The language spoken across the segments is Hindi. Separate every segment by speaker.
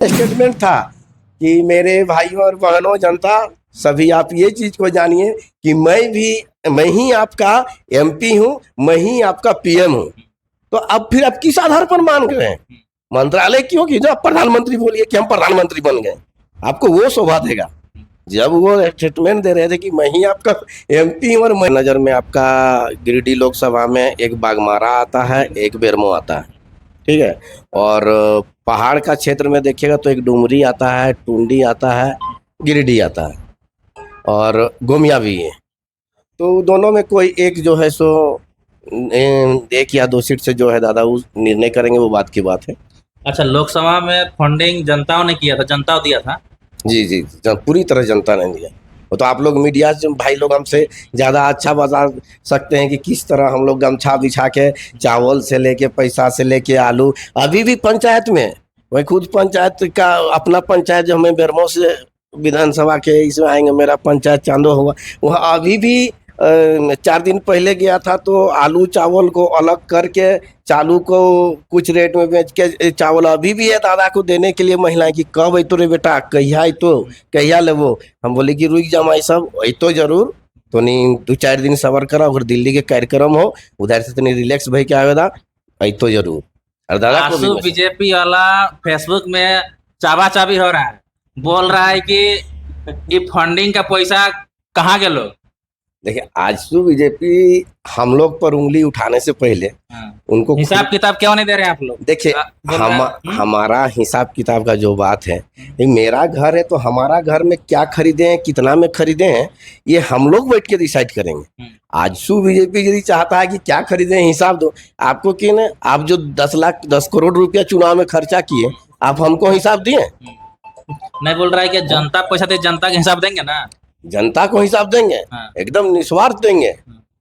Speaker 1: स्टेटमेंट था कि मेरे भाइयों और बहनों, जनता सभी, आप ये चीज को जानिए कि मैं ही आपका एमपी हूं, मैं ही आपका पीएम हूं। तो अब फिर आप किस आधार पर मान गए हैं? मंत्रालय क्यों कि जो आप प्रधानमंत्री बोलिए कि हम प्रधानमंत्री बन गए, आपको वो शोभा देगा। जब वो स्टेटमेंट दे रहे थे कि मैं ही आपका एमपी हूं, और मैं नजर में आपका गिरिडीह लोकसभा में एक बागमारा आता है, एक बेरमो आता है, ठीक है। और पहाड़ का क्षेत्र में देखिएगा तो एक डुमरी आता है, टुंडी आता है, गिरिडीह आता है, और गोमिया भी है। तो दोनों में कोई एक जो है सो एक या दो सीट से जो है दादा वो निर्णय करेंगे, वो बात की बात है।
Speaker 2: अच्छा, लोकसभा में फंडिंग जनताओं ने किया था, जनता दिया था।
Speaker 1: जी जी, पूरी तरह जनता ने दिया। वो तो आप लोग मीडिया से भाई लोग हमसे ज़्यादा अच्छा बता सकते हैं कि किस तरह हम लोग गमछा बिछा के चावल से लेके पैसा से लेके आलू, अभी भी पंचायत में, वही खुद पंचायत का अपना पंचायत जो हमें बेरमो से विधानसभा के इसमें आएंगे, मेरा पंचायत चांदो होगा, वहाँ अभी भी 4 दिन पहले गया था तो आलू चावल को अलग करके चालू को कुछ रेट में बेच के चावल अभी भी है दादा को देने के लिए महिलाएं कि कब अतो रे बेटा, कहिया अतो, कहिया लेबो। हम बोले कि रुक जा माई सब, अतो जरूर, तो नहीं 2-4 दिन सबर करा, अगर दिल्ली के कार्यक्रम हो उधर से तो रिलैक्स भाई के आवेदा, अतो जरूर। और दादा को
Speaker 2: आसू
Speaker 1: भी
Speaker 2: बीजेपी वाला फेसबुक में चाबा चाबी हो रहा है, बोल रहा है कि ये फंडिंग का पैसा कहाँ गेलो।
Speaker 1: देखिए, आजसू बीजेपी हम लोग पर उंगली उठाने से पहले उनको
Speaker 2: हिसाब किताब क्यों नहीं दे रहे हैं आप लोग?
Speaker 1: देखिए, हमारा हिसाब किताब का जो बात है, ये मेरा घर है तो हमारा घर में क्या खरीदे हैं, कितना में खरीदे हैं, ये हम लोग बैठ के डिसाइड करेंगे। आजसू बीजेपी यदि चाहता है कि क्या खरीदे हैं हिसाब दो आपको, कि ना आप जो 10 करोड़ रुपया चुनाव में खर्चा किए, आप हमको हिसाब दिए?
Speaker 2: नहीं, बोल रहा है कि जनता पैसा दे, जनता के हिसाब देंगे ना,
Speaker 1: जनता को हिसाब देंगे, एकदम निस्वार्थ देंगे।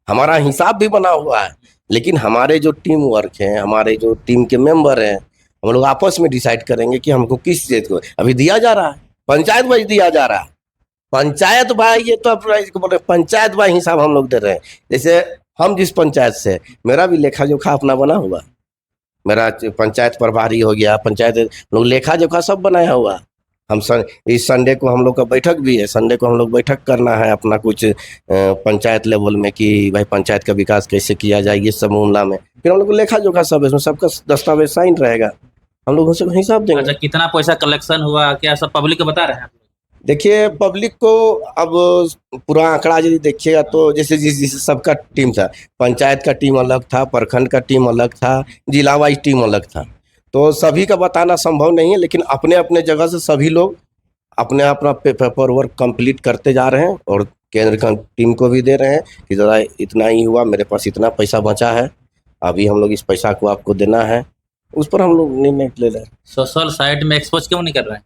Speaker 1: हमारा हिसाब भी बना हुआ है, लेकिन हमारे जो टीम वर्क है, हमारे जो टीम के मेंबर हैं, हम लोग आपस में डिसाइड करेंगे कि हमको किस चीज को अभी दिया जा रहा है। पंचायत वाइज दिया जा रहा है, पंचायत भाई, ये तो बोल रहे पंचायत भाई हिसाब हम लोग दे रहे हैं। जैसे हम जिस पंचायत से, मेरा भी लेखा जोखा अपना बना हुआ, मेरा पंचायत प्रभारी हो गया, पंचायत लोग लेखा जोखा सब बनाया हुआ। हम इस संडे को हम लोग का बैठक भी है, संडे को हम लोग बैठक करना है अपना कुछ पंचायत लेवल में कि भाई पंचायत का विकास कैसे किया जाए, ये सब मामला में फिर हम लोग को लेखा जोखा सब इसमें सबका दस्तावेज साइन रहेगा, हम लोग उनसे हिसाब देंगे।
Speaker 2: अच्छा, कितना पैसा कलेक्शन हुआ क्या सब पब्लिक को बता रहे हैं?
Speaker 1: देखिए, पब्लिक को अब पूरा आंकड़ा यदि देखिएगा तो जैसे जिस सबका टीम था, पंचायत का टीम अलग था, प्रखंड का टीम अलग था, जिला वाइज टीम अलग था, तो सभी का बताना संभव नहीं है, लेकिन अपने अपने जगह से सभी लोग अपने अपना पेपर वर्क कंप्लीट करते जा रहे हैं, और केंद्र का टीम को भी दे रहे हैं कि ज़रा इतना ही हुआ, मेरे पास इतना पैसा बचा है, अभी हम लोग इस पैसा को आपको देना है, उस पर हम लोग निर्णय ले रहे हैं।
Speaker 2: सोशल साइड में एक्सपोज क्यों नहीं कर रहे हैं?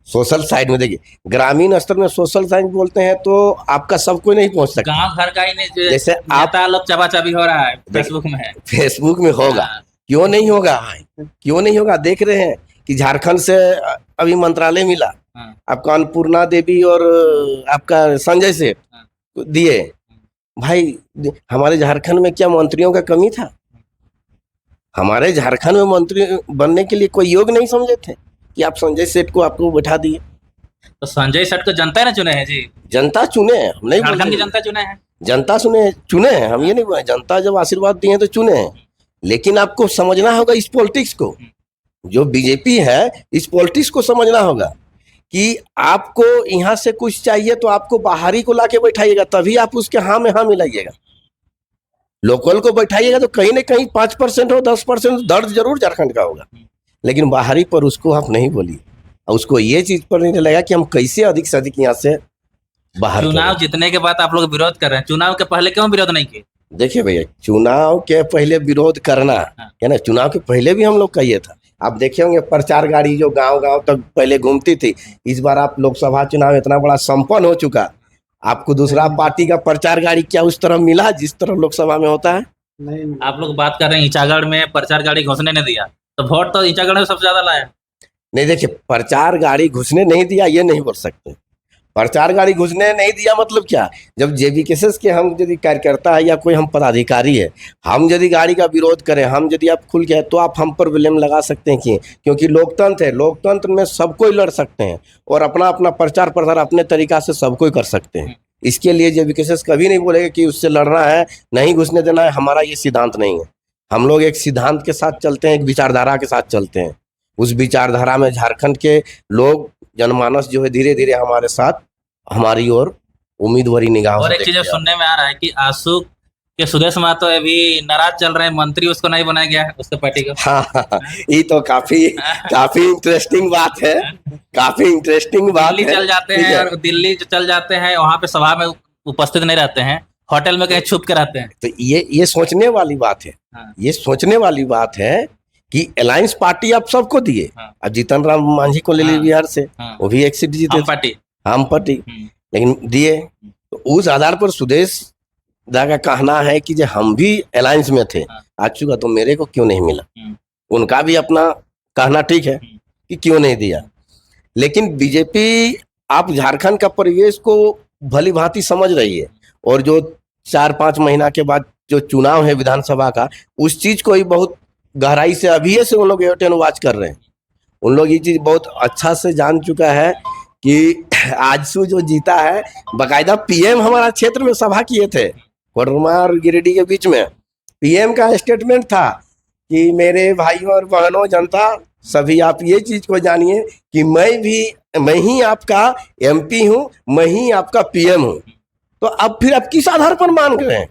Speaker 1: सोशल साइड में देखिए, ग्रामीण स्तर में सोशल साइड बोलते हैं तो आपका सब कोई नहीं पहुंच सकता,
Speaker 2: गांव घर का ही नहीं,
Speaker 1: जैसे आप
Speaker 2: लोग चाबा-चाबी हो रहा है फेसबुक में।
Speaker 1: फेसबुक में होगा, क्यों नहीं होगा, क्यों नहीं होगा। देख रहे हैं कि झारखंड से अभी मंत्रालय मिला, आपका अन्नपूर्णा देवी और आपका संजय सेठ दिए। भाई, हमारे झारखंड में क्या मंत्रियों का कमी था? हमारे झारखंड में मंत्री बनने के लिए कोई योग्य नहीं समझे थे कि आप संजय सेठ को आपको बैठा दिए।
Speaker 2: तो संजय सेठ को जनता ने चुने हैं जी,
Speaker 1: जनता चुने हैं, हम नहीं बोल
Speaker 2: झारखंड की
Speaker 1: रहे।
Speaker 2: जनता चुने हैं,
Speaker 1: जनता चुने हैं, हम ये नहीं बोले, जनता जब आशीर्वाद दिए तो चुने हैं, लेकिन आपको समझना होगा इस पॉलिटिक्स को, जो बीजेपी है इस पॉलिटिक्स को समझना होगा कि आपको यहाँ से कुछ चाहिए तो आपको बाहरी को लाके बैठाइएगा, तभी आप उसके हाँ में हाँ मिलाइएगा। लोकल को बैठाइएगा तो कहीं ना कहीं 5% हो 10% दर्द जरूर झारखंड का होगा, लेकिन बाहरी पर उसको आप नहीं बोलिए, और उसको ये चीज पर नहीं लगा कि हम कैसे अधिक से अधिक यहाँ से बाहर।
Speaker 2: चुनाव जीतने के बाद आप लोग विरोध कर रहे हैं, चुनाव के पहले क्यों विरोध नहीं किए?
Speaker 1: देखिए भैया, चुनाव के पहले विरोध करना है ना, चुनाव के पहले भी हम लोग का ये था। आप देखे होंगे प्रचार गाड़ी जो गांव गांव तक पहले घूमती थी, इस बार आप लोकसभा चुनाव इतना बड़ा संपन्न हो चुका, आपको दूसरा पार्टी का प्रचार गाड़ी क्या उस तरह मिला जिस तरह लोकसभा में होता है?
Speaker 2: नहीं। आप लोग बात कर रहे हैं ईचागढ़ में प्रचार गाड़ी घुसने नहीं दिया, तो वोट तो ईचागढ़ में सबसे ज्यादा लाया।
Speaker 1: नहीं, देखिए, प्रचार गाड़ी घुसने नहीं दिया ये नहीं बोल सकते, प्रचार गाड़ी घुसने नहीं दिया मतलब क्या? जब जेबीकेएस के हम यदि कार्यकर्ता है या कोई हम पदाधिकारी है, हम यदि गाड़ी का विरोध करें, हम यदि आप खुल के तो आप हम पर ब्लेम लगा सकते हैं कि क्योंकि लोकतंत्र है, लोकतंत्र में सब कोई लड़ सकते हैं और अपना अपना प्रचार प्रसार अपने तरीका से सब कोई कर सकते हैं। इसके लिए जेबीकेएस कभी नहीं बोलेगा कि उससे लड़ना है, नहीं घुसने देना है। हमारा ये सिद्धांत नहीं है। हम लोग एक सिद्धांत के साथ चलते हैं, एक विचारधारा के साथ चलते हैं। उस विचारधारा में झारखंड के लोग जनमानस जो है धीरे धीरे हमारे साथ हमारी ओर उम्मीदवारी निगाहों
Speaker 2: और
Speaker 1: से
Speaker 2: एक चीज
Speaker 1: देखते हैं।
Speaker 2: सुनने में आ रहा है कि आशु के सुदेश महतो अभी नाराज चल रहे हैं, मंत्री उसको नहीं बनाया गया है उसके पार्टी को।
Speaker 1: हाँ, ये तो काफी काफी इंटरेस्टिंग बात है, काफी इंटरेस्टिंग बात
Speaker 2: दिल्ली
Speaker 1: है।
Speaker 2: चल जाते
Speaker 1: ठीक
Speaker 2: हैं
Speaker 1: है।
Speaker 2: और दिल्ली जो चल जाते हैं वहां पे सभा में उपस्थित नहीं रहते हैं, होटल में कहीं छुप के रहते हैं।
Speaker 1: तो ये सोचने वाली बात है।
Speaker 2: हाँ।
Speaker 1: ये सोचने वाली बात है कि अलायंस पार्टी आप सबको दिए।
Speaker 2: हाँ।
Speaker 1: अब जीतन राम मांझी को ले ली
Speaker 2: हाँ।
Speaker 1: बिहार से,
Speaker 2: हाँ।
Speaker 1: वो भी एक सीट जीते
Speaker 2: हम
Speaker 1: थे,
Speaker 2: पार्टी।
Speaker 1: हम पार्टी, लेकिन दिए। तो उस आधार पर सुदेश दा का कहना है कि जो हम भी अलायंस में थे,
Speaker 2: हाँ।
Speaker 1: आ चुका, तो मेरे को क्यों नहीं मिला?
Speaker 2: हम्म।
Speaker 1: उनका भी अपना कहना ठीक है कि क्यों नहीं दिया। लेकिन बीजेपी आप झारखंड का परिवेश को भली भांति समझ रही है और जो 4-5 महीना के बाद जो चुनाव है विधानसभा का, उस चीज को ही बहुत गहराई से अभी से उन लोग वेट एंड वॉच कर रहे हैं। उन लोग ये चीज बहुत अच्छा से जान चुका है कि आजसू जो जीता है, बाकायदा पीएम हमारा क्षेत्र में सभा किए थे, कोडरमा और गिरिडीह के बीच में। पीएम का स्टेटमेंट था कि मेरे भाइयों और बहनों, जनता सभी, आप ये चीज को जानिए कि मैं ही आपका एमपी हूँ, मैं ही आपका पीएम हूँ। तो अब फिर आप किस आधार पर मान गए हैं?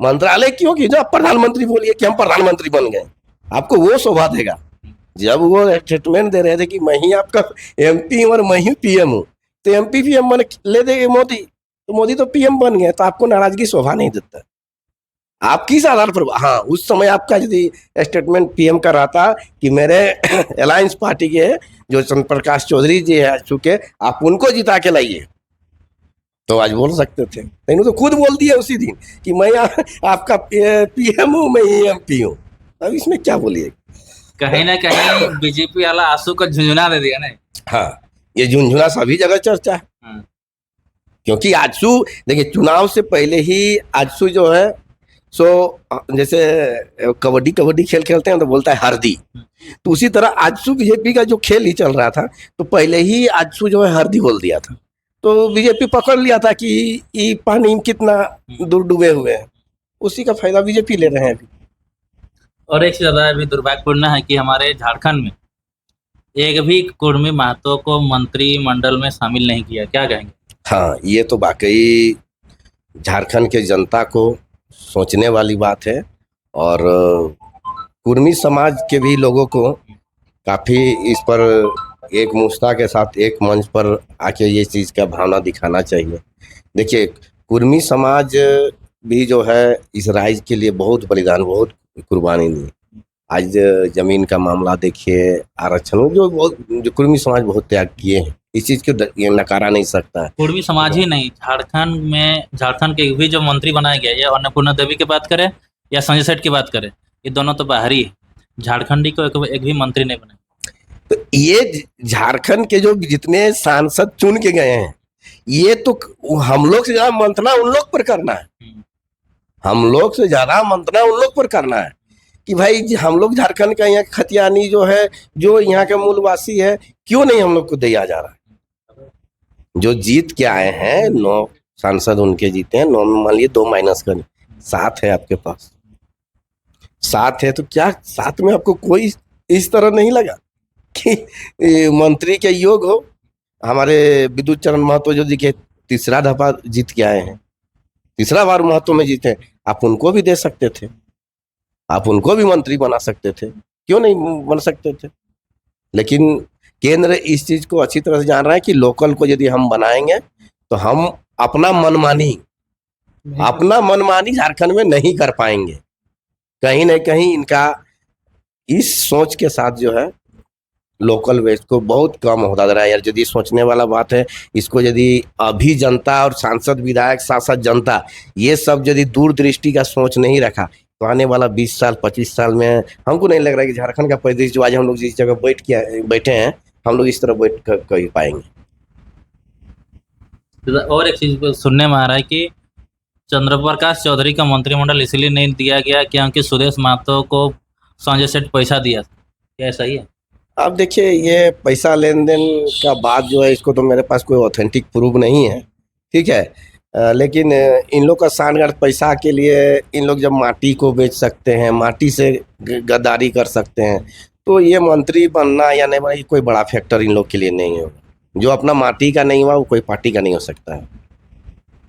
Speaker 1: मंत्रालय क्यों की जो आप प्रधानमंत्री बोलिए कि हम प्रधानमंत्री बन गए, आपको वो शोभा देगा। जब वो स्टेटमेंट दे रहे थे कि मैं ही आपका एमपी हूँ और मैं ही पीएम हूँ, तो एमपी पीएम मन ले देंगे मोदी, तो मोदी तो पीएम बन गए, तो आपको नाराजगी शोभा नहीं देता। आप किस आधार पर? हाँ, उस समय आपका यदि स्टेटमेंट पीएम का रहा था कि मेरे अलायंस पार्टी के जो चंद्र प्रकाश चौधरी जी है चुके, आप उनको जिता के लाइए, तो आज बोल सकते थे। लेकिन तो खुद बोल दिए उसी दिन कि मैं आपका पीएम हूँ, मैं एमपी हूँ। अब इसमें क्या बोलिए?
Speaker 2: कहीं ना कहीं बीजेपी वाला आशु को झुंझुना दे दिया ना।
Speaker 1: हाँ, ये झुंझुना सभी जगह चर्चा है।
Speaker 2: हाँ।
Speaker 1: क्योंकि आजसू देखिए, चुनाव से पहले ही आजसू जो है सो जैसे कबड्डी खेल खेलते हैं तो बोलता है हरदी, तो उसी तरह आजसू बीजेपी का जो खेल ही चल रहा था, तो पहले ही आजसू जो है हरदी बोल दिया था, तो बीजेपी पकड़ लिया था कि ये पानी में कितना दूर डूबे हुए हैं। उसी का फायदा बीजेपी ले रहे हैं अभी।
Speaker 2: और एक चीज ज्यादा अभी दुर्भाग्यपूर्ण है कि हमारे झारखंड में एक भी कुर्मी महतो को मंत्रिमंडल में शामिल नहीं किया, क्या कहेंगे?
Speaker 1: हाँ, ये तो वाकई झारखंड के जनता को सोचने वाली बात है और कुर्मी समाज के भी लोगों को काफ़ी इस पर एक मुश्ता के साथ एक मंच पर आके ये चीज़ का भावना दिखाना चाहिए। देखिए, कुर्मी समाज भी जो है इस राज्य के लिए बहुत बलिदान, बहुत कुर्बानी दी। आज जमीन का मामला देखिए, आरक्षण जो कुर्मी समाज बहुत त्याग किए हैं, इस चीज़ को ये नकारा नहीं सकता है।
Speaker 2: कुर्मी समाज ही नहीं, झारखंड के भी जो मंत्री बनाया गया, या अन्नपूर्णा देवी की बात करें या संजय सेठ की बात करें, ये दोनों तो बाहरी है। झारखंडी को एक भी मंत्री नहीं बना।
Speaker 1: तो ये झारखंड के जो जितने सांसद चुन के गए हैं, ये तो हम लोग से ज्यादा मंथना उन लोग पर करना है। हम लोग से ज्यादा मंथना उन लोग पर करना है कि भाई हम लोग झारखंड का यहाँ खतियानी जो है, जो यहाँ के मूलवासी है, क्यों नहीं हम लोग को दिया जा रहा है? जो जीत के आए हैं 9 सांसद उनके जीते हैं, 9 में मान लिए 2 माइनस कर, 7 है आपके पास, 7 है, तो क्या 7 में आपको कोई इस तरह नहीं लगा कि मंत्री के योग हो? हमारे विद्युत चरण महतो जो दिखे 3रा दफा जीत के आए हैं, 3रा बार महतो में जीते, आप उनको भी दे सकते थे, आप उनको भी मंत्री बना सकते थे, क्यों नहीं बन सकते थे? लेकिन केंद्र इस चीज को अच्छी तरह से जान रहा है कि लोकल को यदि हम बनाएंगे तो हम अपना मनमानी झारखंड में नहीं कर पाएंगे। कहीं ना कहीं इनका इस सोच के साथ जो है लोकल वेस्ट को बहुत कम होता जा रहा है। यार, यदि सोचने वाला बात है, इसको यदि अभी जनता और सांसद विधायक साथ साथ जनता ये सब यदि दूरदृष्टि का सोच नहीं रखा, तो आने वाला 20 साल 25 साल में हमको नहीं लग रहा है कि झारखंड का परिदृश्य जो आज हम लोग जिस जगह बैठे हैं, हम लोग इस तरह बैठ कर पाएंगे।
Speaker 2: तो और एक चीज सुनने में आ रहा है कि चंद्रप्रकाश चौधरी का मंत्रिमंडल इसलिए नहीं दिया गया क्योंकि सुदेश महतो को संजय सेठ पैसा दिया था। क्या ऐसा ही है?
Speaker 1: अब देखिए, ये पैसा लेन देन का बात जो है, इसको तो मेरे पास कोई ऑथेंटिक प्रूफ नहीं है, ठीक है। लेकिन इन लोग का सांठगांठ पैसा के लिए इन लोग जब माटी को बेच सकते हैं, माटी से गद्दारी कर सकते हैं, तो ये मंत्री बनना या नहीं बनना, ये कोई बड़ा फैक्टर इन लोग के लिए नहीं है। जो अपना माटी का नहीं हुआ वो कोई पार्टी का नहीं हो सकता है।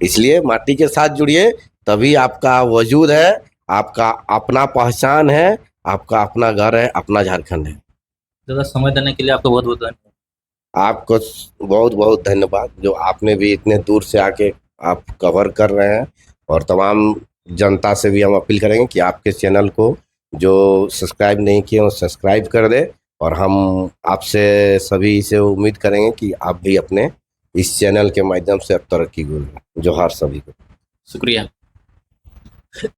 Speaker 1: इसलिए माटी के साथ जुड़िए, तभी आपका वजूद है, आपका अपना पहचान है, आपका अपना घर है, अपना झारखंड है।
Speaker 2: ज़्यादा समय देने के लिए आपको बहुत बहुत धन्यवाद।
Speaker 1: आपको बहुत बहुत धन्यवाद, जो आपने भी इतने दूर से आके आप कवर कर रहे हैं। और तमाम जनता से भी हम अपील करेंगे कि आपके चैनल को जो सब्सक्राइब नहीं किए वो सब्सक्राइब कर दे। और हम आपसे सभी से उम्मीद करेंगे कि आप भी अपने इस चैनल के माध्यम से अब तरक्की करें। जोहार सभी को।
Speaker 2: शुक्रिया।